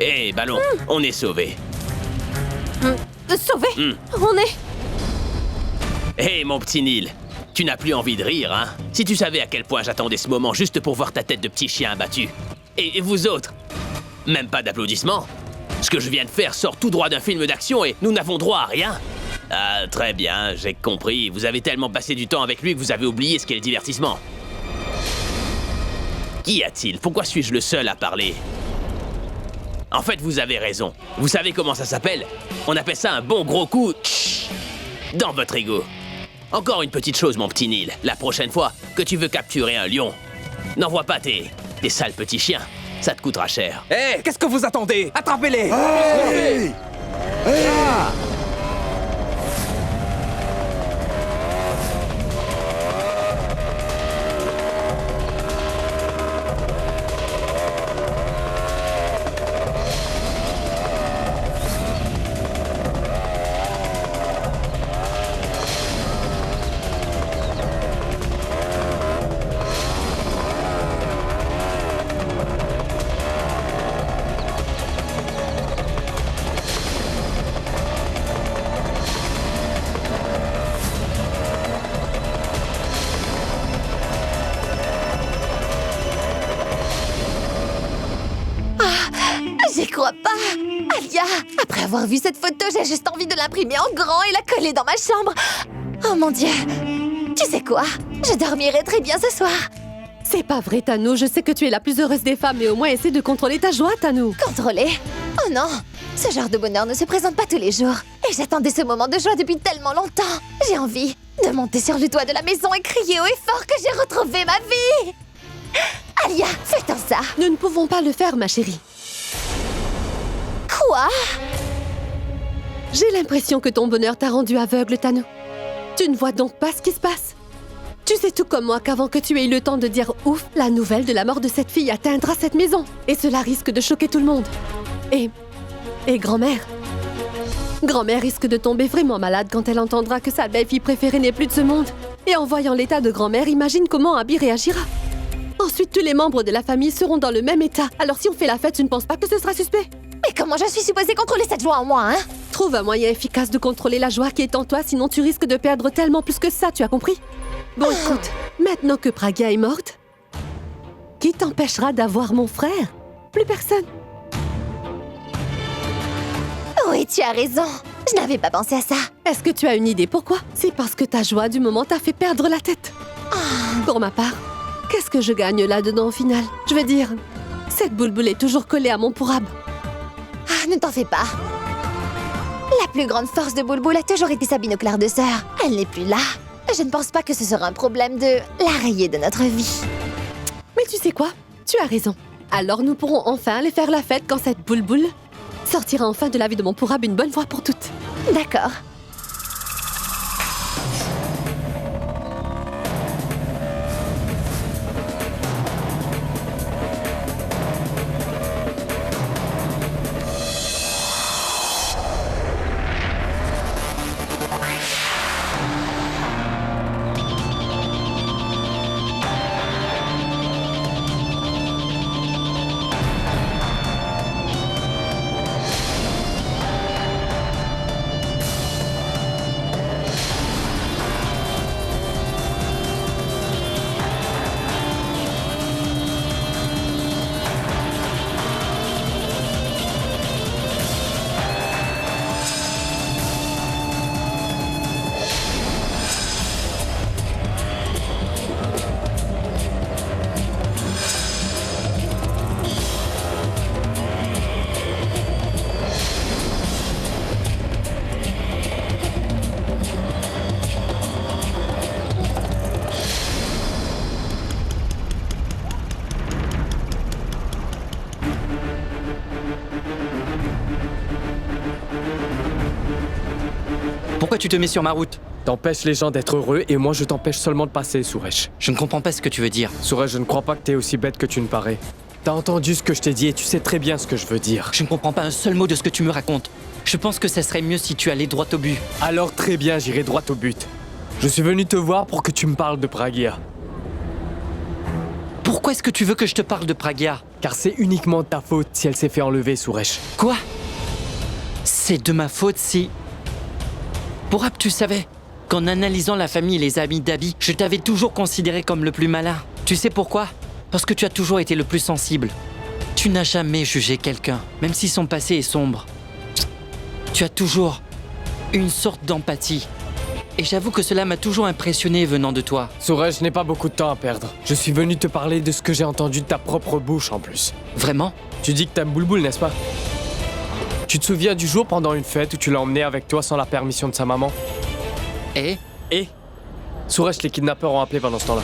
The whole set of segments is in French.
Hé, Ballon, on est sauvés. Sauvé. On est... Hé, mon petit Neil, tu n'as plus envie de rire, hein? Si tu savais à quel point j'attendais ce moment juste pour voir ta tête de petit chien abattu. Et vous autres? Même pas d'applaudissements? Ce que je viens de faire sort tout droit d'un film d'action et nous n'avons droit à rien. Ah, très bien, j'ai compris. Vous avez tellement passé du temps avec lui que vous avez oublié ce qu'est le divertissement. Qu'y a-t-il? Pourquoi suis-je le seul à parler? En fait, vous avez raison. Vous savez comment ça s'appelle? On appelle ça un bon gros coup dans votre ego. Encore une petite chose, mon petit Neil. La prochaine fois que tu veux capturer un lion, n'envoie pas tes sales petits chiens. Ça te coûtera cher. Hé, qu'est-ce que vous attendez? Attrapez-les! Hey! Ah! J'y crois pas. Alia, après avoir vu cette photo, j'ai juste envie de l'imprimer en grand et la coller dans ma chambre. Oh mon Dieu. Tu sais quoi? Je dormirai très bien ce soir. C'est pas vrai, Tanou. Je sais que tu es la plus heureuse des femmes, mais au moins essaie de contrôler ta joie, Tanou. Contrôler? Oh non. Ce genre de bonheur ne se présente pas tous les jours. Et j'attendais ce moment de joie depuis tellement longtemps. J'ai envie de monter sur le toit de la maison et crier haut et fort que j'ai retrouvé ma vie. Alia, fais-en ça. Nous ne pouvons pas le faire, ma chérie. Quoi? J'ai l'impression que ton bonheur t'a rendu aveugle, Tanou. Tu ne vois donc pas ce qui se passe. Tu sais tout comme moi qu'avant que tu aies eu le temps de dire « Ouf », la nouvelle de la mort de cette fille atteindra cette maison. Et cela risque de choquer tout le monde. Et grand-mère. Grand-mère risque de tomber vraiment malade quand elle entendra que sa belle-fille préférée n'est plus de ce monde. Et en voyant l'état de grand-mère, imagine comment Abby réagira. Ensuite, tous les membres de la famille seront dans le même état. Alors si on fait la fête, tu ne penses pas que ce sera suspect? Mais comment je suis supposée contrôler cette joie en moi, hein? Trouve un moyen efficace de contrôler la joie qui est en toi, sinon tu risques de perdre tellement plus que ça, tu as compris? Bon, écoute, maintenant que Pragya est morte, qui t'empêchera d'avoir mon frère? Plus personne. Oui, tu as raison. Je n'avais pas pensé à ça. Est-ce que tu as une idée pourquoi? C'est parce que ta joie du moment t'a fait perdre la tête. Pour ma part, qu'est-ce que je gagne là-dedans au final? Je veux dire, cette boule-boule est toujours collée à mon pourab. Ah, ne t'en fais pas. La plus grande force de Boulboul a toujours été sa binoculaire de sœur. Elle n'est plus là. Je ne pense pas que ce sera un problème de la rayer de notre vie. Mais tu sais quoi? Tu as raison. Alors nous pourrons enfin aller faire la fête quand cette boule-boule sortira enfin de la vie de mon pourab une bonne fois pour toutes. D'accord. Pourquoi tu te mets sur ma route? T'empêches les gens d'être heureux et moi je t'empêche seulement de passer, Suresh. Je ne comprends pas ce que tu veux dire. Suresh, je ne crois pas que t'es aussi bête que tu ne parais. T'as entendu ce que je t'ai dit et tu sais très bien ce que je veux dire. Je ne comprends pas un seul mot de ce que tu me racontes. Je pense que ça serait mieux si tu allais droit au but. Alors très bien, j'irai droit au but. Je suis venu te voir pour que tu me parles de Pragya. Pourquoi est-ce que tu veux que je te parle de Pragya? Car c'est uniquement ta faute si elle s'est fait enlever, Suresh. Quoi? C'est de ma faute si... Pourab, tu savais qu'en analysant la famille et les amis d'Abby, je t'avais toujours considéré comme le plus malin. Tu sais pourquoi? Parce que tu as toujours été le plus sensible. Tu n'as jamais jugé quelqu'un, même si son passé est sombre. Tu as toujours une sorte d'empathie. Et j'avoue que cela m'a toujours impressionné venant de toi. Suresh, je n'ai pas beaucoup de temps à perdre. Je suis venu te parler de ce que j'ai entendu de ta propre bouche en plus. Vraiment? Tu dis que t'aimes Bulbul, n'est-ce pas? Tu te souviens du jour pendant une fête où tu l'as emmené avec toi sans la permission de sa maman? Et Suresh, les kidnappeurs ont appelé pendant ce temps-là.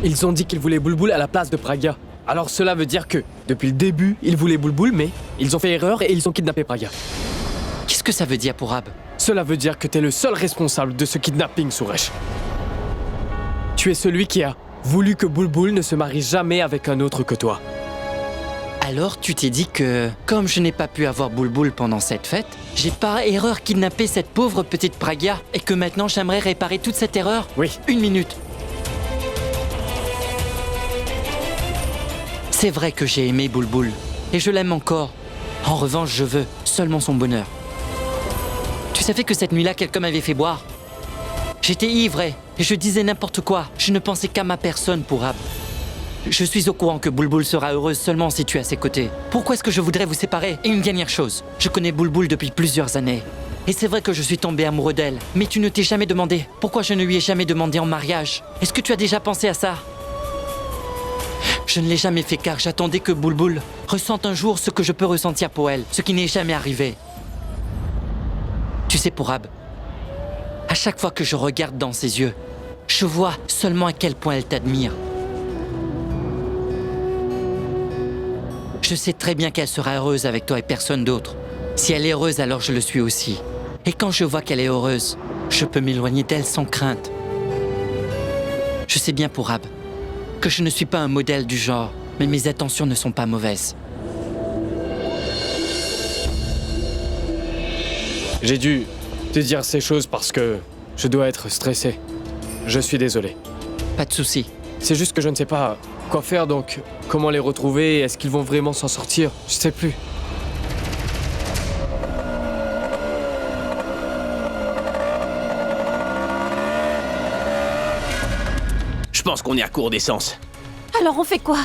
Ils ont dit qu'ils voulaient Bulbul à la place de Pragya. Alors cela veut dire que, depuis le début, ils voulaient Bulbul, mais ils ont fait erreur et ils ont kidnappé Pragya. qu'est-ce que ça veut dire pour Ab? Cela veut dire que t'es le seul responsable de ce kidnapping, Suresh. Tu es celui qui a voulu que Bulbul ne se marie jamais avec un autre que toi. Alors tu t'es dit que, comme je n'ai pas pu avoir Bulbul pendant cette fête, j'ai par erreur kidnappé cette pauvre petite Pragya et que maintenant j'aimerais réparer toute cette erreur? Oui. 1 minute. C'est vrai que j'ai aimé Bulbul et je l'aime encore. En revanche, je veux seulement son bonheur. Tu savais que cette nuit-là, quelqu'un m'avait fait boire? J'étais ivre et je disais n'importe quoi. Je ne pensais qu'à ma personne pour Ab. Je suis au courant que Bulbul sera heureuse seulement si tu es à ses côtés. Pourquoi est-ce que je voudrais vous séparer? Et une dernière chose, je connais Bulbul depuis plusieurs années. Et c'est vrai que je suis tombé amoureux d'elle. Mais tu ne t'es jamais demandé pourquoi je ne lui ai jamais demandé en mariage. Est-ce que tu as déjà pensé à ça? Je ne l'ai jamais fait car j'attendais que Bulbul ressente un jour ce que je peux ressentir pour elle, ce qui n'est jamais arrivé. Tu sais, pour Ab, à chaque fois que je regarde dans ses yeux, je vois seulement à quel point elle t'admire. Je sais très bien qu'elle sera heureuse avec toi et personne d'autre. Si elle est heureuse, alors je le suis aussi. Et quand je vois qu'elle est heureuse, je peux m'éloigner d'elle sans crainte. Je sais bien, pour Ab, que je ne suis pas un modèle du genre, mais mes intentions ne sont pas mauvaises. J'ai dû te dire ces choses parce que je dois être stressé. Je suis désolé. Pas de souci. C'est juste que je ne sais pas quoi faire, donc comment les retrouver? Est-ce qu'ils vont vraiment s'en sortir? Je sais plus. Je pense qu'on est à court d'essence. Alors on fait quoi?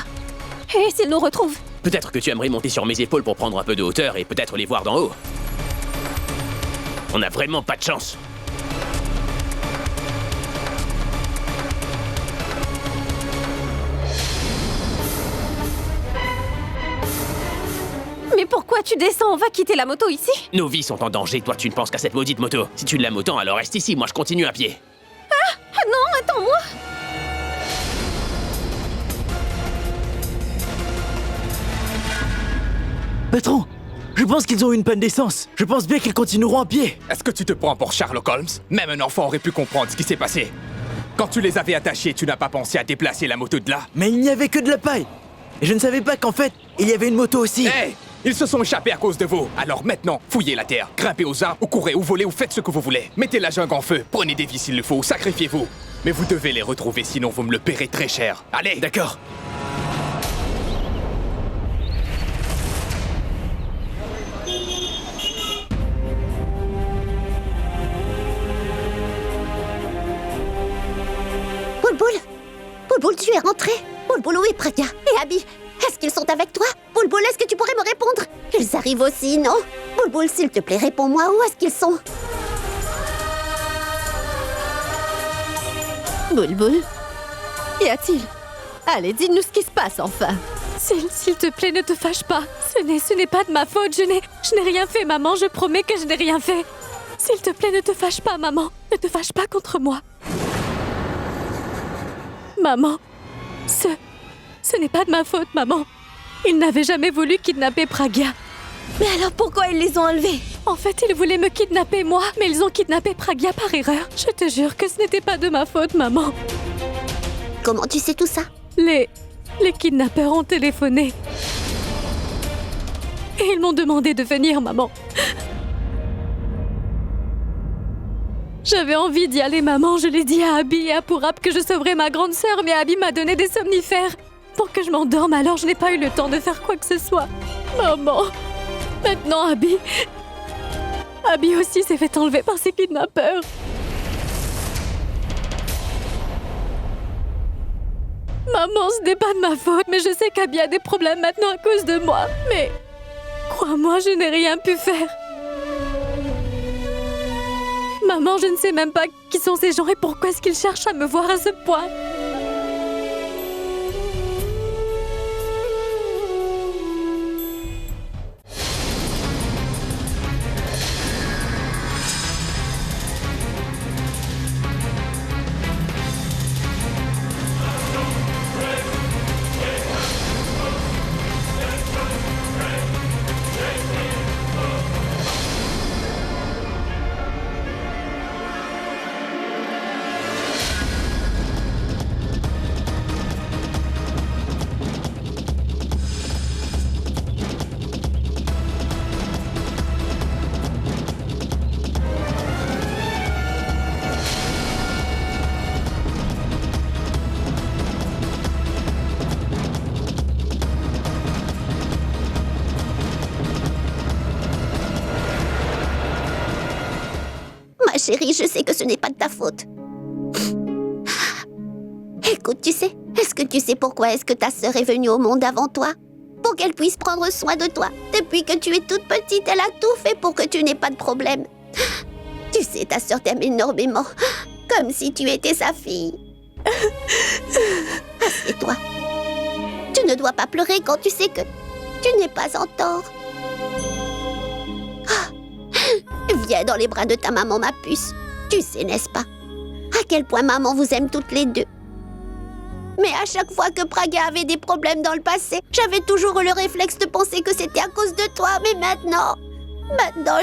Et s'ils nous retrouvent? Peut-être que tu aimerais monter sur mes épaules pour prendre un peu de hauteur et peut-être les voir d'en haut. On n'a vraiment pas de chance. Mais pourquoi tu descends? On va quitter la moto ici? Nos vies sont en danger, toi tu ne penses qu'à cette maudite moto. Si tu l'aimes autant, alors reste ici, moi je continue à pied. Ah non, attends-moi! Patron, je pense qu'ils ont eu une panne d'essence. Je pense bien qu'ils continueront à pied. Est-ce que tu te prends pour Sherlock Holmes? Même un enfant aurait pu comprendre ce qui s'est passé. Quand tu les avais attachés, tu n'as pas pensé à déplacer la moto de là? Mais il n'y avait que de la paille. Et je ne savais pas qu'en fait, il y avait une moto aussi. Hé! Ils se sont échappés à cause de vous. Alors maintenant, fouillez la terre, grimpez aux arbres, ou courez, ou volez, ou faites ce que vous voulez. Mettez la jungle en feu, prenez des vies s'il le faut, sacrifiez-vous. Mais vous devez les retrouver, sinon vous me le paierez très cher. Allez! D'accord. Bulbul! Bulbul, tu es rentré? Bulbul, où est Pragya? Et Abby? Est-ce qu'ils sont avec toi? Bulbul, est-ce que tu pourrais me répondre? Ils arrivent aussi, non? Bulbul, s'il te plaît, réponds-moi, où est-ce qu'ils sont? Bulbul, qu'y a-t-il? Allez, dis-nous ce qui se passe enfin. S'il te plaît, ne te fâche pas. Ce n'est pas de ma faute. Je n'ai rien fait, maman. Je promets que je n'ai rien fait. S'il te plaît, ne te fâche pas, maman. Ne te fâche pas contre moi. Maman, ce n'est pas de ma faute, maman. Ils n'avaient jamais voulu kidnapper Pragya. Mais alors pourquoi ils les ont enlevés? En fait, ils voulaient me kidnapper moi, mais ils ont kidnappé Pragya par erreur. Je te jure que ce n'était pas de ma faute, maman. Comment tu sais tout ça? Les kidnappeurs ont téléphoné. Et ils m'ont demandé de venir, maman. J'avais envie d'y aller, maman. Je l'ai dit à Abby et à Pourap que je sauverais ma grande sœur, mais Abby m'a donné des somnifères pour que je m'endorme, alors je n'ai pas eu le temps de faire quoi que ce soit. Maman, maintenant Abby aussi s'est fait enlever par ses kidnappeurs. Maman, ce n'est pas de ma faute, mais je sais qu'Abby a des problèmes maintenant à cause de moi. Mais crois-moi, je n'ai rien pu faire. Maman, je ne sais même pas qui sont ces gens et pourquoi est-ce qu'ils cherchent à me voir à ce point. Ma chérie, je sais que ce n'est pas de ta faute. Écoute, tu sais, est-ce que tu sais pourquoi est-ce que ta sœur est venue au monde avant toi? Pour qu'elle puisse prendre soin de toi. Depuis que tu es toute petite, elle a tout fait pour que tu n'aies pas de problème. Tu sais, ta sœur t'aime énormément. Comme si tu étais sa fille. Assieds-toi. Tu ne dois pas pleurer quand tu sais que tu n'es pas en tort. Viens dans les bras de ta maman, ma puce. Tu sais, n'est-ce pas, à quel point maman vous aime toutes les deux. Mais à chaque fois que Praga avait des problèmes dans le passé, j'avais toujours eu le réflexe de penser que c'était à cause de toi. Mais maintenant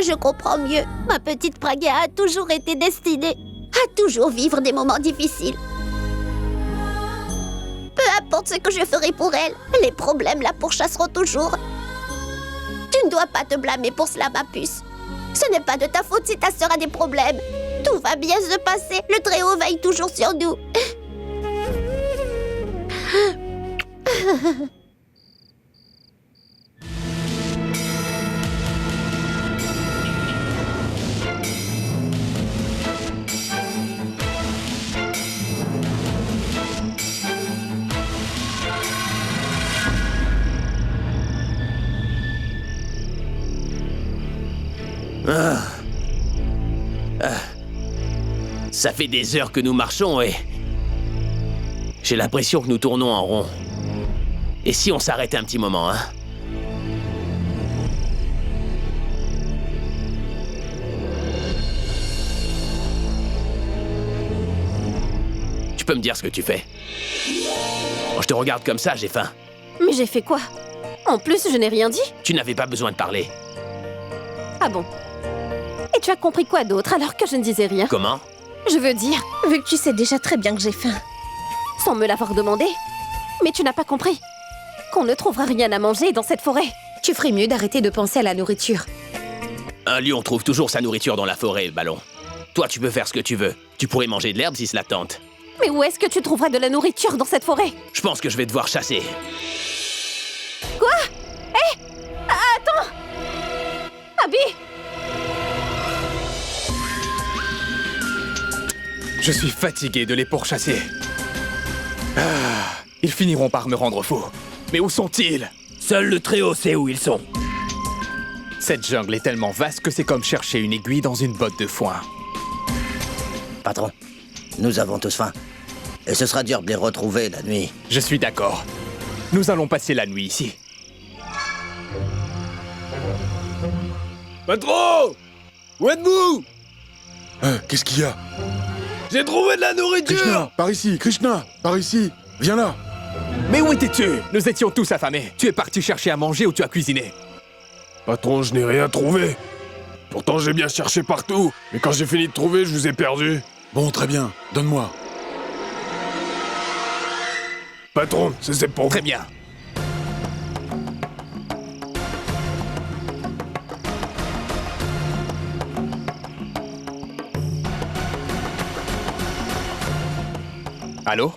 je comprends mieux. Ma petite Praga a toujours été destinée à toujours vivre des moments difficiles. Peu importe ce que je ferai pour elle, les problèmes la pourchasseront toujours. Tu ne dois pas te blâmer pour cela, ma puce. Ce n'est pas de ta faute si ta sœur a des problèmes. Tout va bien se passer. Le Très-Haut veille toujours sur nous. Ça fait des heures que nous marchons et... j'ai l'impression que nous tournons en rond. Et si on s'arrêtait un petit moment, hein? Tu peux me dire ce que tu fais? Quand je te regarde comme ça, j'ai faim. Mais j'ai fait quoi? En plus, je n'ai rien dit. Tu n'avais pas besoin de parler. Ah bon? Et tu as compris quoi d'autre alors que je ne disais rien? Comment? Je veux dire, Vu que tu sais déjà très bien que j'ai faim. sans me l'avoir demandé. Mais tu n'as pas compris qu'on ne trouvera rien à manger dans cette forêt. Tu ferais mieux d'arrêter de penser à la nourriture. Un lion trouve toujours sa nourriture dans la forêt, Ballon. Toi, tu peux faire ce que tu veux. Tu pourrais manger de l'herbe si cela tente. Mais où est-ce que tu trouveras de la nourriture dans cette forêt? Je pense que je vais devoir chasser. Quoi? Hé! Attends! Abby! Je suis fatigué de les pourchasser. Ils finiront par me rendre fou. Mais où sont-ils? Seul le Très-Haut sait où ils sont. Cette jungle est tellement vaste que c'est comme chercher une aiguille dans une botte de foin. Patron, nous avons tous faim. Et ce sera dur de les retrouver la nuit. Je suis d'accord. Nous allons passer la nuit ici. Patron! Où êtes-vous? Qu'est-ce qu'il y a? J'ai trouvé de la nourriture! Krishna, par ici, Krishna, par ici. Viens là. Mais où étais-tu? Nous étions tous affamés. Tu es parti chercher à manger ou tu as cuisiné? Patron, je n'ai rien trouvé. Pourtant, j'ai bien cherché partout. Mais quand j'ai fini de trouver, je vous ai perdu. Bon, très bien. Donne-moi. Patron, c'est pour vous. Très bien. Allô?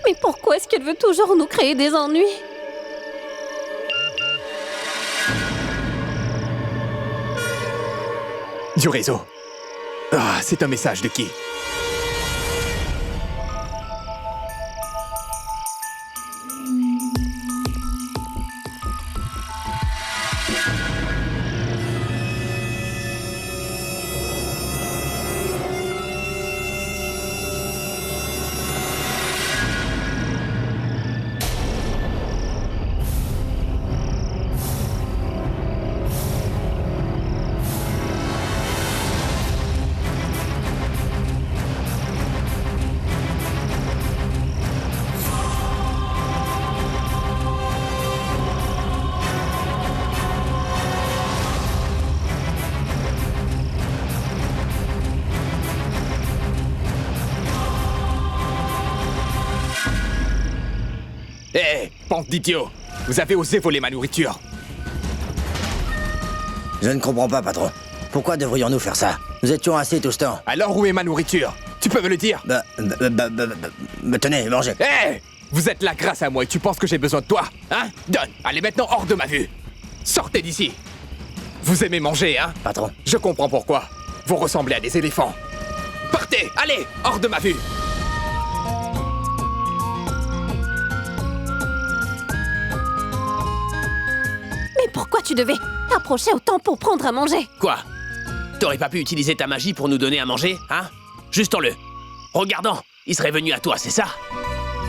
Mais pourquoi est-ce qu'elle veut toujours nous créer des ennuis? Du réseau. Ah, c'est un message de qui? Hé, bande d'idiots! Vous avez osé voler ma nourriture! Je ne comprends pas, patron. Pourquoi devrions-nous faire ça? Nous étions assis tout ce temps. Alors où est ma nourriture? Tu peux me le dire? Tenez, mangez. Hé! Vous êtes là grâce à moi et tu penses que j'ai besoin de toi? Hein? Donne! Allez maintenant hors de ma vue! Sortez d'ici! Vous aimez manger, hein? Patron. Je comprends pourquoi. Vous ressemblez à des éléphants. Partez! Allez! Hors de ma vue! Mais pourquoi tu devais t'approcher autant pour prendre à manger? Quoi? T'aurais pas pu utiliser ta magie pour nous donner à manger, hein? Juste en le regardant, il serait venu à toi, c'est ça?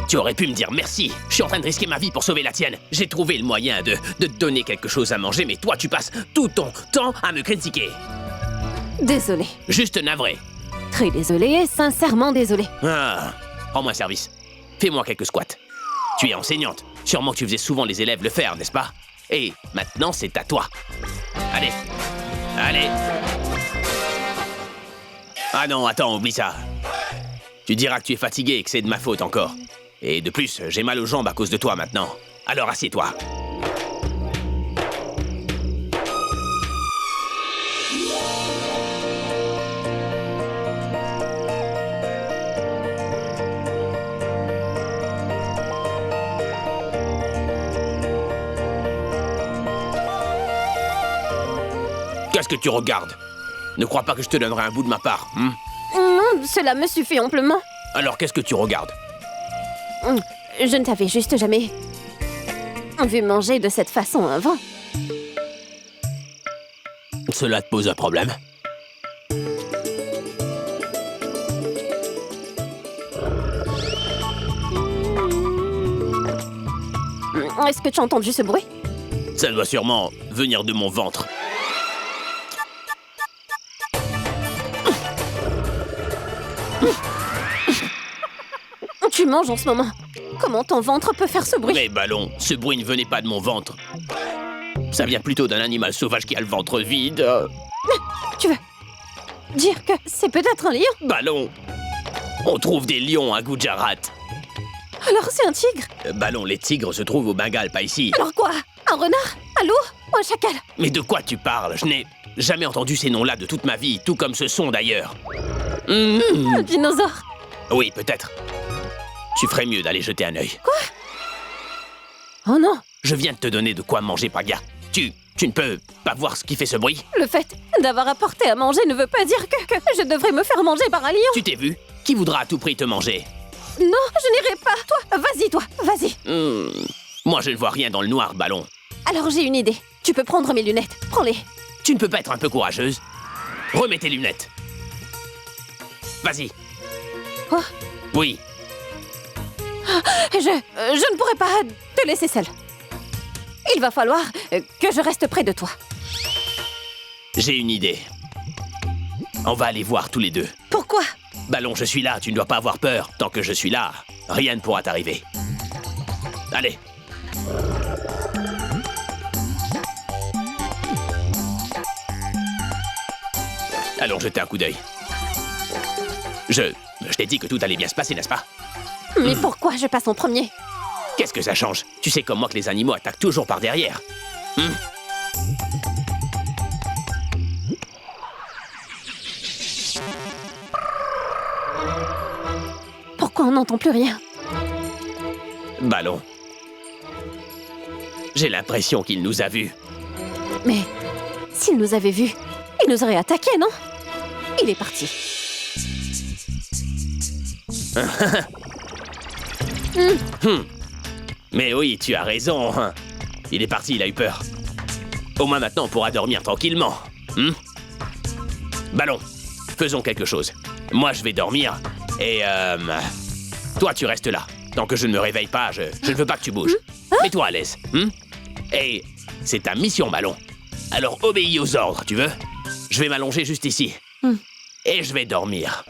Tu aurais pu me dire merci. Je suis en train de risquer ma vie pour sauver la tienne. J'ai trouvé le moyen de te donner quelque chose à manger, mais toi, tu passes tout ton temps à me critiquer. Désolée. Juste navré. Très désolée, sincèrement désolée. Ah, rends-moi service. Fais-moi quelques squats. Tu es enseignante. Sûrement que tu faisais souvent les élèves le faire, n'est-ce pas? Et maintenant, c'est à toi. Allez. Allez. Ah non, attends, oublie ça. Tu diras que tu es fatigué et que c'est de ma faute encore. Et de plus, j'ai mal aux jambes à cause de toi maintenant. Alors assieds-toi. Qu'est-ce que tu regardes? Ne crois pas que je te donnerai un bout de ma part, hein? Non, cela me suffit amplement. Alors qu'est-ce que tu regardes? Je ne t'avais juste jamais vu manger de cette façon avant. Cela te pose un problème? Est-ce que tu as entendu ce bruit? Ça doit sûrement venir de mon ventre. Tu manges en ce moment. Comment ton ventre peut faire ce bruit? Mais Ballon, ce bruit ne venait pas de mon ventre. Ça vient plutôt d'un animal sauvage qui a le ventre vide. Tu veux dire que c'est peut-être un lion? Ballon, on trouve des lions à Gujarat. Alors c'est un tigre? Ballon, les tigres se trouvent au Bengale, pas ici. Alors quoi? Un renard? Un loup? Ou un chacal? Mais de quoi tu parles? Je n'ai jamais entendu ces noms-là de toute ma vie, tout comme ce son d'ailleurs. Un dinosaure? Oui, peut-être. Tu ferais mieux d'aller jeter un œil. Quoi? Oh non! Je viens de te donner de quoi manger, Praga. Tu ne peux pas voir ce qui fait ce bruit? Le fait d'avoir apporté à manger ne veut pas dire que je devrais me faire manger par un lion. Tu t'es vu? Qui voudra à tout prix te manger? Non, je n'irai pas. Toi, vas-y. Moi, je ne vois rien dans le noir, Ballon. Alors j'ai une idée. Tu peux prendre mes lunettes. Prends-les. Tu ne peux pas être un peu courageuse? Remets tes lunettes. Vas-y. Quoi? Oui. Je ne pourrai pas te laisser seule. Il va falloir que je reste près de toi. J'ai une idée. On va aller voir tous les deux. Pourquoi? Ballon, je suis là, tu ne dois pas avoir peur. Tant que je suis là, rien ne pourra t'arriver. Allez. Allons jeter un coup d'œil. Je t'ai dit que tout allait bien se passer, n'est-ce pas? Mais pourquoi je passe en premier? Qu'est-ce que ça change? Tu sais comme moi que les animaux attaquent toujours par derrière. Pourquoi on n'entend plus rien? Ballon. J'ai l'impression qu'il nous a vus. Mais s'il nous avait vus, il nous aurait attaqués, non? Il est parti. Mais oui, tu as raison. Il est parti, il a eu peur. Au moins maintenant, on pourra dormir tranquillement. Ballon, faisons quelque chose. Moi, je vais dormir et... toi, tu restes là. Tant que je ne me réveille pas, je ne veux pas que tu bouges. Mets-toi à l'aise. Et c'est ta mission, Ballon. Alors obéis aux ordres, tu veux? Je vais m'allonger juste ici. Et je vais dormir.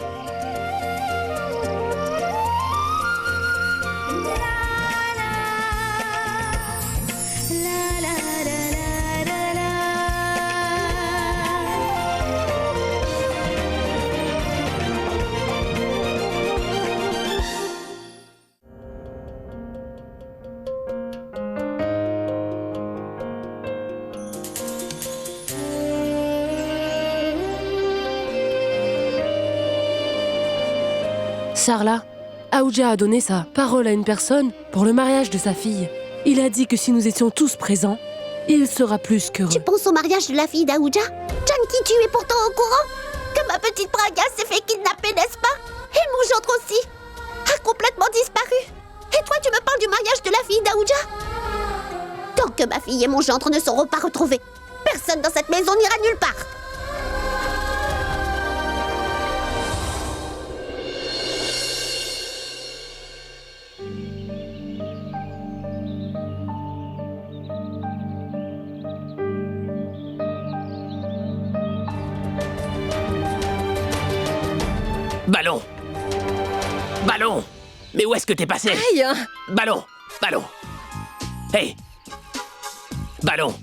Sarla, Aouja a donné sa parole à une personne pour le mariage de sa fille. Il a dit que si nous étions tous présents, il sera plus qu'heureux. Tu penses au mariage de la fille d'Aouja? Janki, tu es pourtant au courant que ma petite Praga s'est fait kidnapper, n'est-ce pas? Et mon gendre aussi a complètement disparu. Et toi, tu me parles du mariage de la fille d'Aouja? Tant que ma fille et mon gendre ne seront pas retrouvés, personne dans cette maison n'ira nulle part. Ballon! Ballon! Mais où est-ce que t'es passé? Aïe! Ballon! Ballon! Hey! Ballon!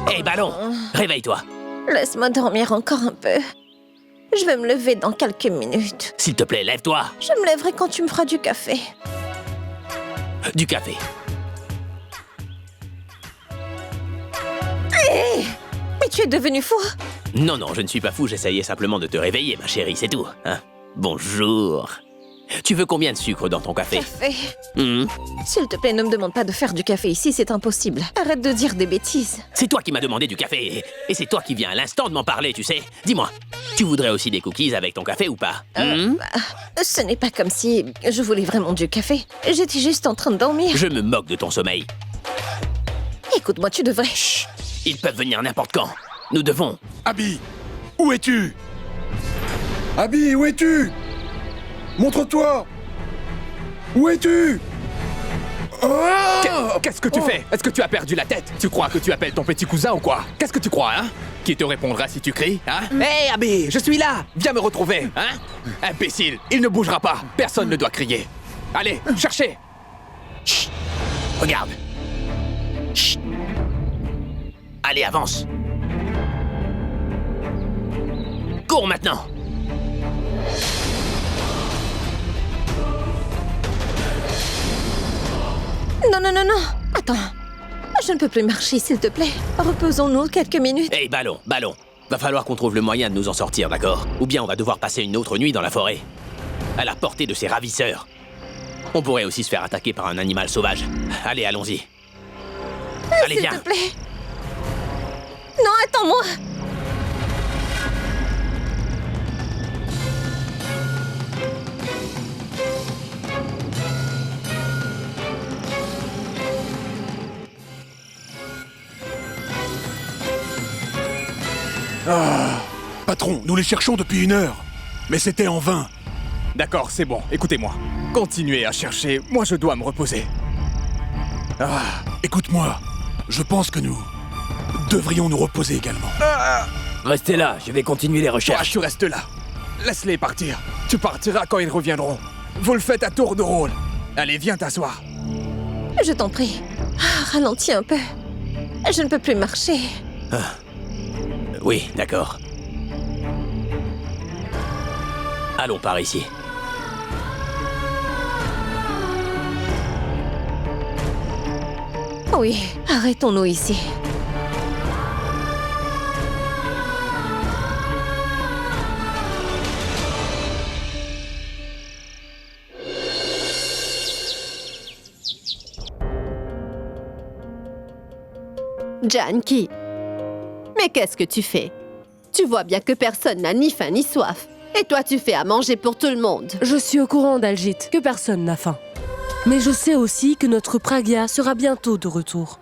Hey, Ballon! Réveille-toi! Laisse-moi dormir encore un peu. Je vais me lever dans quelques minutes. S'il te plaît, lève-toi! Je me lèverai quand tu me feras du café. Du café. Hé! Mais tu es devenu fou? Non, non, je ne suis pas fou, j'essayais simplement de te réveiller, ma chérie, c'est tout. Hein? Bonjour. Tu veux combien de sucre dans ton café? Café. S'il te plaît, ne me demande pas de faire du café ici, c'est impossible. Arrête de dire des bêtises. C'est toi qui m'as demandé du café, et c'est toi qui viens à l'instant de m'en parler, tu sais. Dis-moi, tu voudrais aussi des cookies avec ton café ou pas? Ce n'est pas comme si je voulais vraiment du café. J'étais juste en train de dormir. Je me moque de ton sommeil. Écoute-moi, tu devrais... Chut! Ils peuvent venir n'importe quand. Nous devons... Abby, où es-tu? Abby, où es-tu? Montre-toi! Où es-tu? Qu'est-ce que tu fais? Est-ce que tu as perdu la tête? Tu crois que tu appelles ton petit cousin ou quoi? Qu'est-ce que tu crois, hein? Qui te répondra si tu cries, hein? Hé, Abby, je suis là! Viens me retrouver, hein? Imbécile, il ne bougera pas. Personne ne doit crier. Allez, cherchez! Chut! Regarde! Chut! Allez, avance! Cours maintenant! Non, non, non, non! Attends. Je ne peux plus marcher, s'il te plaît. Reposons-nous quelques minutes. Hey, Ballon, Ballon! Va falloir qu'on trouve le moyen de nous en sortir, d'accord? Ou bien on va devoir passer une autre nuit dans la forêt. À la portée de ces ravisseurs. On pourrait aussi se faire attaquer par un animal sauvage. Allez, allons-y. Allez, viens! S'il te plaît. Non, attends-moi! Patron, nous les cherchons depuis 1 heure. Mais c'était en vain. D'accord, c'est bon, écoutez-moi. Continuez à chercher, moi je dois me reposer. Écoute-moi, je pense que nous devrions nous reposer également. Restez là, je vais continuer les Toi, recherches. tu restes là. Laisse-les partir. Tu partiras quand ils reviendront. Vous le faites à tour de rôle. Allez, viens t'asseoir. Je t'en prie. Ralentis un peu. Je ne peux plus marcher. Oui, d'accord. Allons par ici. Oui, arrêtons-nous ici. Janky, mais qu'est-ce que tu fais? Tu vois bien que personne n'a ni faim ni soif. Et toi, tu fais à manger pour tout le monde. Je suis au courant, Dalgit, que personne n'a faim. Mais je sais aussi que notre Pragya sera bientôt de retour.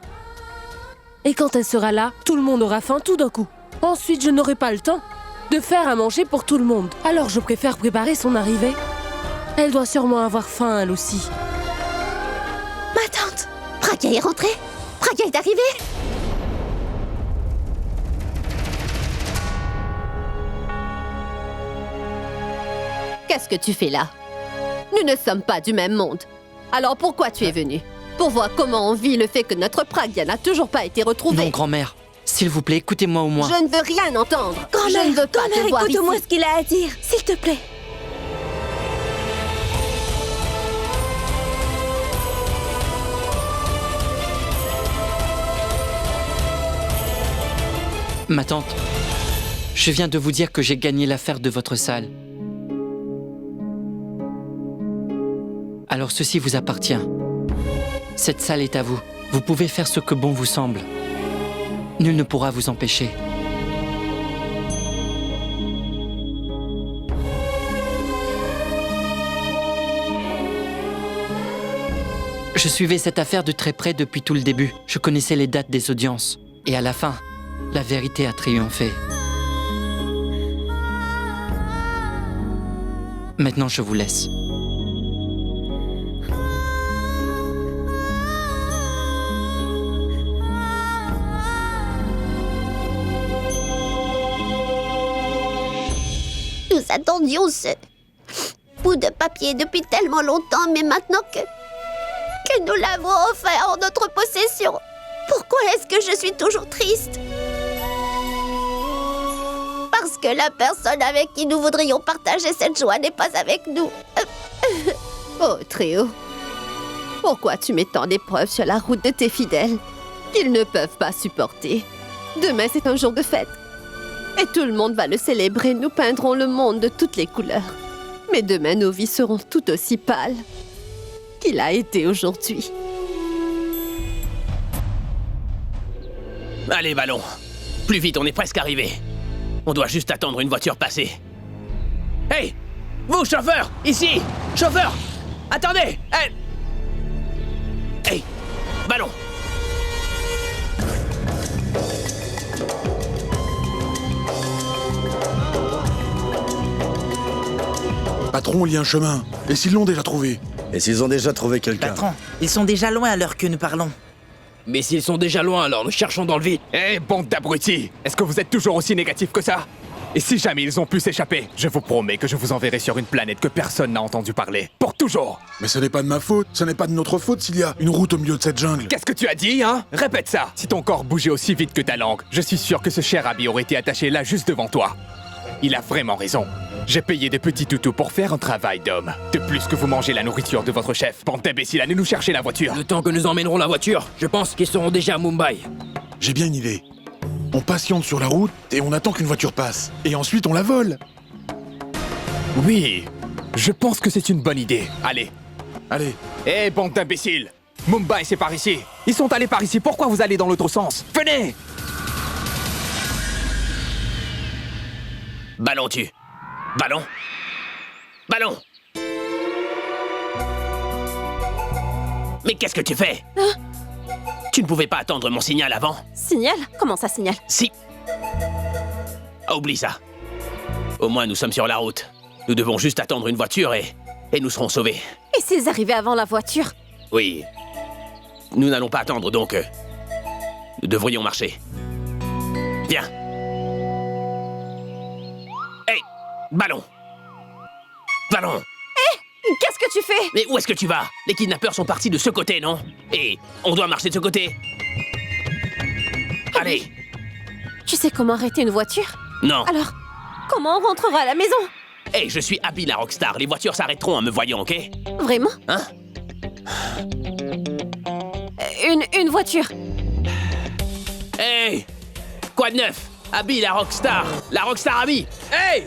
Et quand elle sera là, tout le monde aura faim tout d'un coup. Ensuite, je n'aurai pas le temps de faire à manger pour tout le monde. Alors je préfère préparer son arrivée. Elle doit sûrement avoir faim, elle aussi. Ma tante, Pragya est rentrée? Pragya est arrivée? Qu'est-ce que tu fais là? Nous ne sommes pas du même monde. Alors pourquoi tu es venu? Pour voir comment on vit le fait que notre Pragya n'a toujours pas été retrouvée. Non, grand-mère, s'il vous plaît, écoutez-moi au moins. Je ne veux rien entendre. Je ne veux pas te voir ici. Écoute-moi ce qu'il a à dire, s'il te plaît. Ma tante, je viens de vous dire que j'ai gagné l'affaire de votre salle. Alors ceci vous appartient. Cette salle est à vous. Vous pouvez faire ce que bon vous semble. Nul ne pourra vous empêcher. Je suivais cette affaire de très près depuis tout le début. Je connaissais les dates des audiences. Et à la fin, la vérité a triomphé. Maintenant, je vous laisse. Nous attendions ce bout de papier depuis tellement longtemps, mais maintenant que nous l'avons enfin en notre possession, pourquoi est-ce que je suis toujours triste? Parce que la personne avec qui nous voudrions partager cette joie n'est pas avec nous. Oh, Tréo. Pourquoi tu mets tant d'épreuves sur la route de tes fidèles qu'ils ne peuvent pas supporter? Demain, c'est un jour de fête. Et tout le monde va le célébrer. Nous peindrons le monde de toutes les couleurs. Mais demain, nos vies seront tout aussi pâles qu'il a été aujourd'hui. Allez, Ballon. Plus vite, on est presque arrivé. On doit juste attendre une voiture passer. Hey! Vous, chauffeur! Ici! Chauffeur! Attendez! Hey! Hey! Ballon! Patron, il y a un chemin. Et s'ils l'ont déjà trouvé? Et s'ils ont déjà trouvé quelqu'un? Patron, ils sont déjà loin à l'heure que nous parlons. Mais s'ils sont déjà loin, alors nous cherchons dans le vide. Eh, bande d'abrutis! Est-ce que vous êtes toujours aussi négatif que ça? Et si jamais ils ont pu s'échapper, je vous promets que je vous enverrai sur une planète que personne n'a entendu parler. Pour toujours! Mais ce n'est pas de ma faute, ce n'est pas de notre faute s'il y a une route au milieu de cette jungle. Qu'est-ce que tu as dit, hein? Répète ça! Si ton corps bougeait aussi vite que ta langue, je suis sûr que ce cher habit aurait été attaché là juste devant toi. Il a vraiment raison. J'ai payé des petits toutous pour faire un travail d'homme. De plus que vous mangez la nourriture de votre chef. Bande d'imbéciles, allez nous chercher la voiture. Le temps que nous emmènerons la voiture, je pense qu'ils seront déjà à Mumbai. J'ai bien une idée. On patiente sur la route et on attend qu'une voiture passe. Et ensuite on la vole. Oui, je pense que c'est une bonne idée. Allez. Allez. Eh, bande d'imbéciles! Mumbai, c'est par ici. Ils sont allés par ici, pourquoi vous allez dans l'autre sens? Venez! Ballon tue. Ballon. Ballon. Mais qu'est-ce que tu fais? Tu ne pouvais pas attendre mon signal avant? Signal? Comment ça, signal? Si. Ah, oublie ça. Au moins, nous sommes sur la route. Nous devons juste attendre une voiture et nous serons sauvés. Et s'ils arrivaient avant la voiture? Oui. Nous n'allons pas attendre, donc... nous devrions marcher. Viens. Hey, Ballon. Ballon. Qu'est-ce que tu fais? Mais où est-ce que tu vas? Les kidnappeurs sont partis de ce côté, non? Et on doit marcher de ce côté. Allez. Tu sais comment arrêter une voiture? Non. Alors, comment on rentrera à la maison? Hey, je suis Abby la rockstar. Les voitures s'arrêteront en me voyant, ok? Vraiment? Hein? Une voiture. Hey! Quoi de neuf? Abby la rockstar. La rockstar Abby. Hey!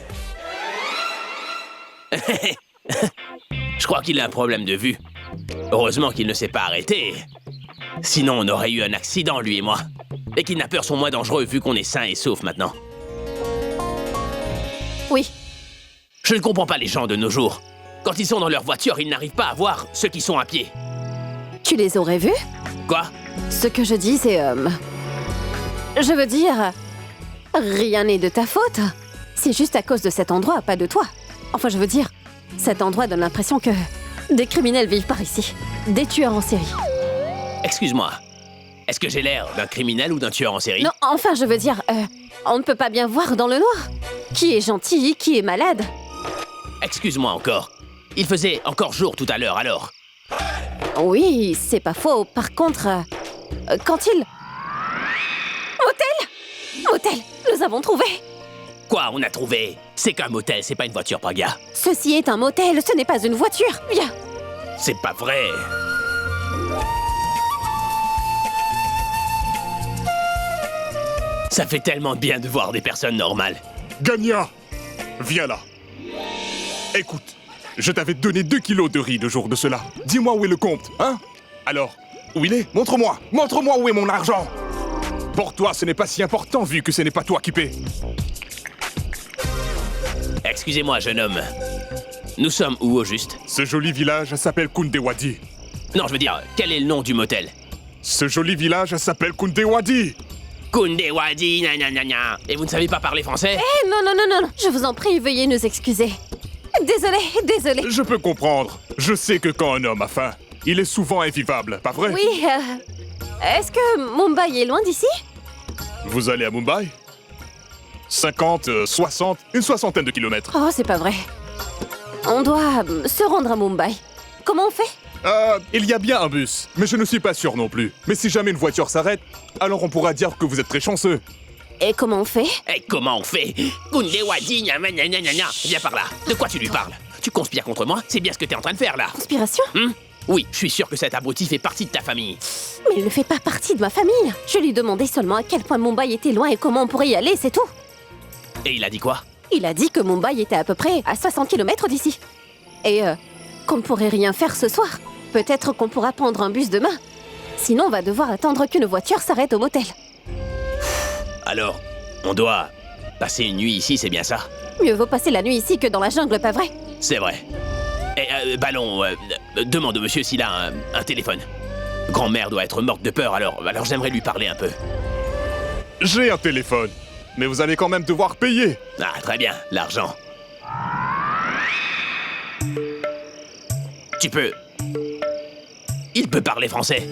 Je crois qu'il a un problème de vue. Heureusement qu'il ne s'est pas arrêté. Sinon, on aurait eu un accident, lui et moi. Les kidnappeurs sont moins dangereux vu qu'on est sains et saufs maintenant. Oui. Je ne comprends pas les gens de nos jours. Quand ils sont dans leur voiture, ils n'arrivent pas à voir ceux qui sont à pied. Tu les aurais vus? Quoi? Ce que je dis, c'est... Je veux dire... Rien n'est de ta faute. C'est juste à cause de cet endroit, pas de toi. Enfin, je veux dire, cet endroit donne l'impression que... Des criminels vivent par ici. Des tueurs en série. Excuse-moi. Est-ce que j'ai l'air d'un criminel ou d'un tueur en série? Non, enfin, je veux dire... on ne peut pas bien voir dans le noir. Qui est gentil, qui est malade? Excuse-moi encore. Il faisait encore jour tout à l'heure, alors. Oui, c'est pas faux. Par contre, quand il... Motel! Nous avons trouvé! Quoi, on a trouvé? C'est qu'un motel, c'est pas une voiture, Praga. Ceci est un motel, ce n'est pas une voiture. Viens! C'est pas vrai. Ça fait tellement de bien de voir des personnes normales. Gagna! Viens là. Écoute, je t'avais donné 2 kilos de riz le jour de cela. Dis-moi où est le compte, hein? Alors, où il est? Montre-moi! Montre-moi où est mon argent! Pour toi, ce n'est pas si important vu que ce n'est pas toi qui paie. Excusez-moi, jeune homme. Nous sommes où au juste? Ce joli village s'appelle Kundewadi. Non, je veux dire, quel est le nom du motel? Ce joli village s'appelle Kundewadi. Kundewadi, nanana. Et vous ne savez pas parler français? Eh, non. Je vous en prie, veuillez nous excuser. Désolé. Je peux comprendre. Je sais que quand un homme a faim, il est souvent invivable, pas vrai? Oui, est-ce que Mumbai est loin d'ici? Vous allez à Mumbai? 50, 60, une soixantaine de kilomètres. Oh, c'est pas vrai. On doit se rendre à Mumbai. Comment on fait? Il y a bien un bus, mais je ne suis pas sûr non plus. Mais si jamais une voiture s'arrête, alors on pourra dire que vous êtes très chanceux. Et comment on fait? Comment on fait? Kundewadi, nanana. Viens par là. De quoi tu lui parles? Tu conspires contre moi? C'est bien ce que t'es en train de faire, là. Conspiration? Oui, je suis sûr que cet abruti fait partie de ta famille. Mais il ne fait pas partie de ma famille. Je lui demandais seulement à quel point Mumbai était loin et comment on pourrait y aller, c'est tout. Et il a dit quoi? Il a dit que Mumbai était à peu près à 60 km d'ici. Et qu'on ne pourrait rien faire ce soir. Peut-être qu'on pourra prendre un bus demain. Sinon, on va devoir attendre qu'une voiture s'arrête au motel. Alors, on doit passer une nuit ici, c'est bien ça? Mieux vaut passer la nuit ici que dans la jungle, pas vrai? C'est vrai. Et Ballon, demande au monsieur s'il a un téléphone. Grand-mère doit être morte de peur, alors j'aimerais lui parler un peu. J'ai un téléphone, mais vous allez quand même devoir payer. Ah, très bien, l'argent. Tu peux... Il peut parler français.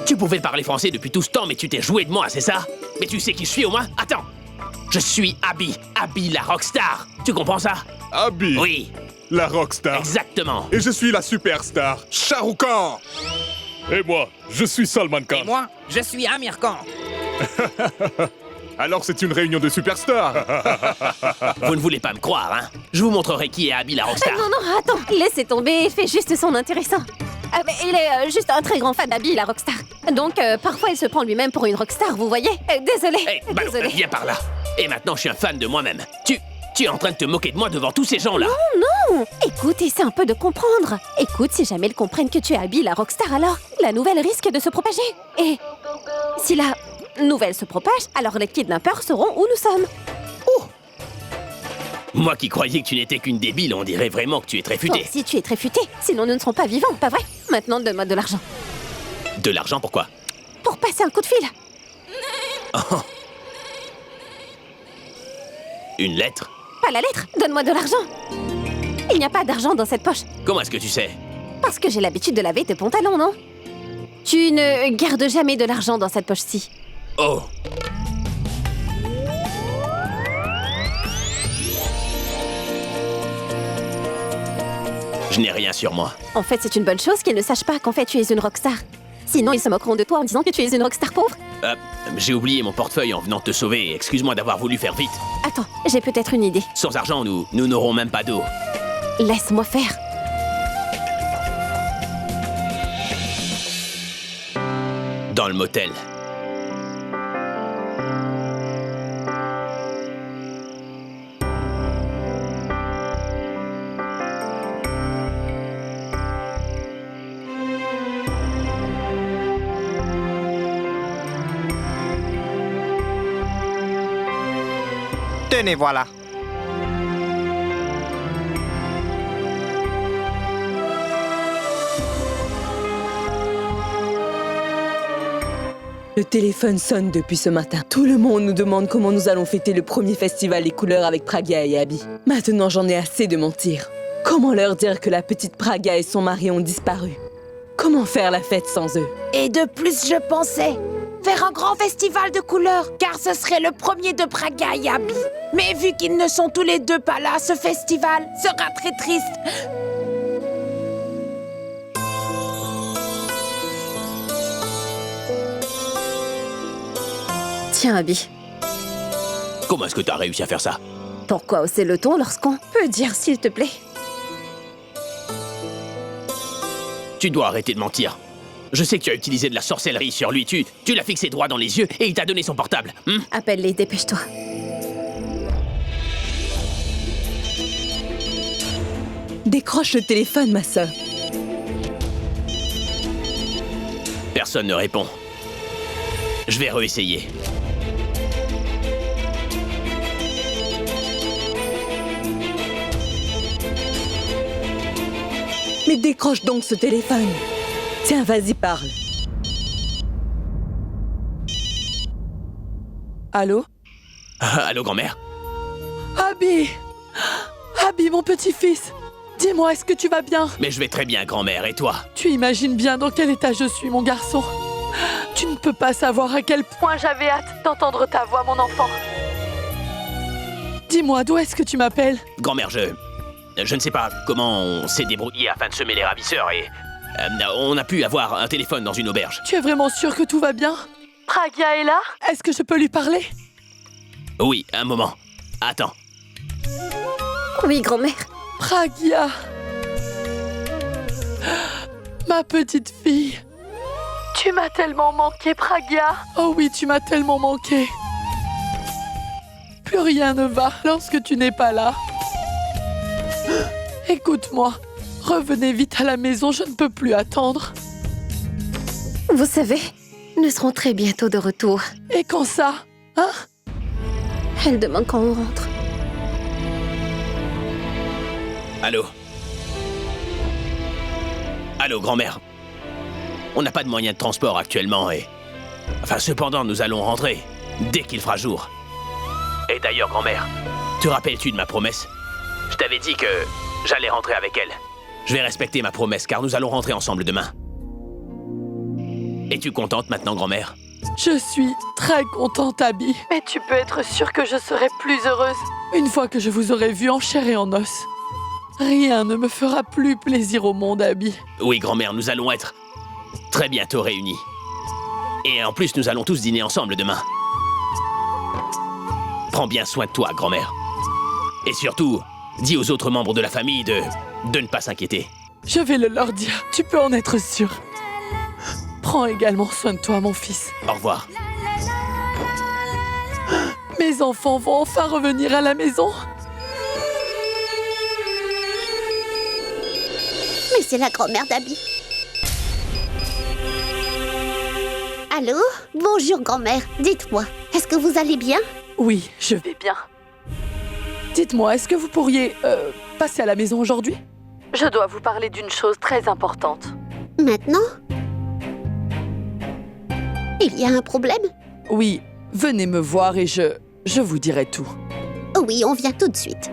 Tu pouvais parler français depuis tout ce temps, mais tu t'es joué de moi, c'est ça? Mais tu sais qui je suis au moins? Attends. Je suis Abby la rockstar. Tu comprends ça? Abby? Oui. La rockstar. Exactement. Et je suis la superstar, Shah Rukh Khan. Et moi, je suis Salman Khan. Et moi, je suis Amir Khan. Alors c'est une réunion de superstars. Vous ne voulez pas me croire, hein? Je vous montrerai qui est Abby la rockstar. Non, attends. Laissez tomber, fais juste son intéressant. Mais il est juste un très grand fan d'Abby la rockstar. Donc parfois il se prend lui-même pour une rockstar, vous voyez? Désolé. Désolé. Viens par là. Et maintenant je suis un fan de moi-même. Tu es en train de te moquer de moi devant tous ces gens-là. Non. Écoute, essaie un peu de comprendre. Écoute, si jamais ils comprennent que tu es Abby la rockstar, alors la nouvelle risque de se propager. Et si la nouvelle se propage, alors les kidnappeurs sauront où nous sommes. Moi qui croyais que tu n'étais qu'une débile, on dirait vraiment que tu es très futée. Si tu es très futée, sinon nous ne serons pas vivants, pas vrai? Maintenant, donne-moi de l'argent. De l'argent, pourquoi? Pour passer un coup de fil. Oh. Une lettre? Pas la lettre, donne-moi de l'argent. Il n'y a pas d'argent dans cette poche. Comment est-ce que tu sais? Parce que j'ai l'habitude de laver tes pantalons, non? Tu ne gardes jamais de l'argent dans cette poche-ci. Oh. Je n'ai rien sur moi. En fait, c'est une bonne chose qu'ils ne sachent pas qu'en fait tu es une rockstar. Sinon, ils se moqueront de toi en disant que tu es une rockstar pauvre. J'ai oublié mon portefeuille en venant te sauver. Excuse-moi d'avoir voulu faire vite. Attends, j'ai peut-être une idée. Sans argent, nous n'aurons même pas d'eau. Laisse-moi faire. Dans le motel. Tenez, voilà. Le téléphone sonne depuis ce matin. Tout le monde nous demande comment nous allons fêter le premier festival des couleurs avec Pragya et Abby. Maintenant, j'en ai assez de mentir. Comment leur dire que la petite Pragya et son mari ont disparu? Comment faire la fête sans eux? Et de plus, je pensais faire un grand festival de couleurs, car ce serait le premier de Pragya et Abby. Mais vu qu'ils ne sont tous les deux pas là, ce festival sera très triste. Tiens, Abby. Comment est-ce que t'as réussi à faire ça? Pourquoi hausser le ton lorsqu'on peut dire s'il te plaît? Tu dois arrêter de mentir. Je sais que tu as utilisé de la sorcellerie sur lui. Tu l'as fixé droit dans les yeux et il t'a donné son portable. Appelle-les, dépêche-toi. Décroche le téléphone, ma sœur. Personne ne répond. Je vais réessayer. Mais décroche donc ce téléphone. Tiens, vas-y, parle. Allô? Allô, grand-mère? Abby! Abby, mon petit-fils! Dis-moi, est-ce que tu vas bien? Mais je vais très bien, grand-mère, et toi? Tu imagines bien dans quel état je suis, mon garçon. Tu ne peux pas savoir à quel point j'avais hâte d'entendre ta voix, mon enfant. Dis-moi, d'où est-ce que tu m'appelles? Grand-mère, je ne sais pas comment on s'est débrouillé afin de semer les ravisseurs et... on a pu avoir un téléphone dans une auberge. Tu es vraiment sûr que tout va bien? Pragya est là? Est-ce que je peux lui parler? Oui, un moment. Attends. Oui, grand-mère. Pragya. Ma petite fille. Tu m'as tellement manqué, Pragya. Oh oui, tu m'as tellement manqué. Plus rien ne va lorsque tu n'es pas là. Écoute-moi, revenez vite à la maison, je ne peux plus attendre. Vous savez, nous serons très bientôt de retour. Et quand ça? Hein? Elle demande quand on rentre. Allô? Allô, grand-mère? On n'a pas de moyen de transport actuellement et... Enfin, cependant, nous allons rentrer dès qu'il fera jour. Et d'ailleurs, grand-mère, te rappelles-tu de ma promesse? Je t'avais dit que j'allais rentrer avec elle. Je vais respecter ma promesse car nous allons rentrer ensemble demain. Es-tu contente maintenant, grand-mère? Je suis très contente, Abby. Mais tu peux être sûre que je serai plus heureuse une fois que je vous aurai vu en chair et en os. Rien ne me fera plus plaisir au monde, Abby. Oui, grand-mère, nous allons être très bientôt réunis. Et en plus, nous allons tous dîner ensemble demain. Prends bien soin de toi, grand-mère. Et surtout, dis aux autres membres de la famille de ne pas s'inquiéter. Je vais le leur dire, tu peux en être sûr. Prends également soin de toi, mon fils. Au revoir. Mes enfants vont enfin revenir à la maison. Mais c'est la grand-mère d'Abby. Allô? Bonjour, grand-mère. Dites-moi, est-ce que vous allez bien? Oui, je vais bien. Dites-moi, est-ce que vous pourriez passer à la maison aujourd'hui? Je dois vous parler d'une chose très importante. Maintenant? Il y a un problème? Oui, venez me voir et je vous dirai tout. Oui, on vient tout de suite.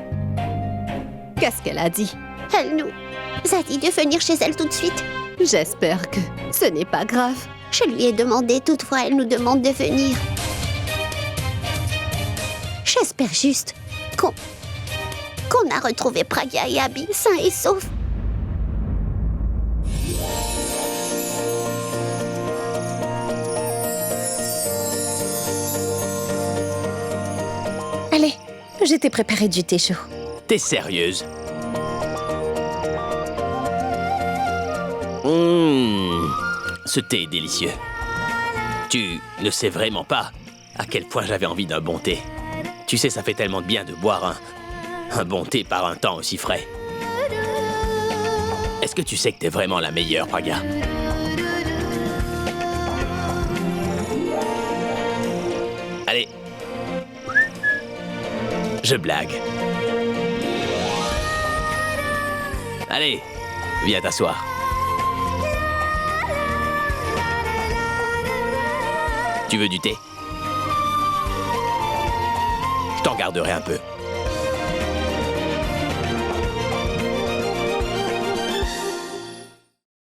Qu'est-ce qu'elle a dit? Elle nous a dit de venir chez elle tout de suite. J'espère que ce n'est pas grave. Je lui ai demandé, toutefois elle nous demande de venir. J'espère juste qu'on a retrouvé Pragya et Abby sains et saufs. Je t'ai préparé du thé chaud. T'es sérieuse? Ce thé est délicieux. Tu ne sais vraiment pas à quel point j'avais envie d'un bon thé. Tu sais, ça fait tellement de bien de boire un bon thé par un temps aussi frais. Est-ce que tu sais que t'es vraiment la meilleure, Pragya? Allez. Je blague. Allez, viens t'asseoir. Tu veux du thé? Je t'en garderai un peu.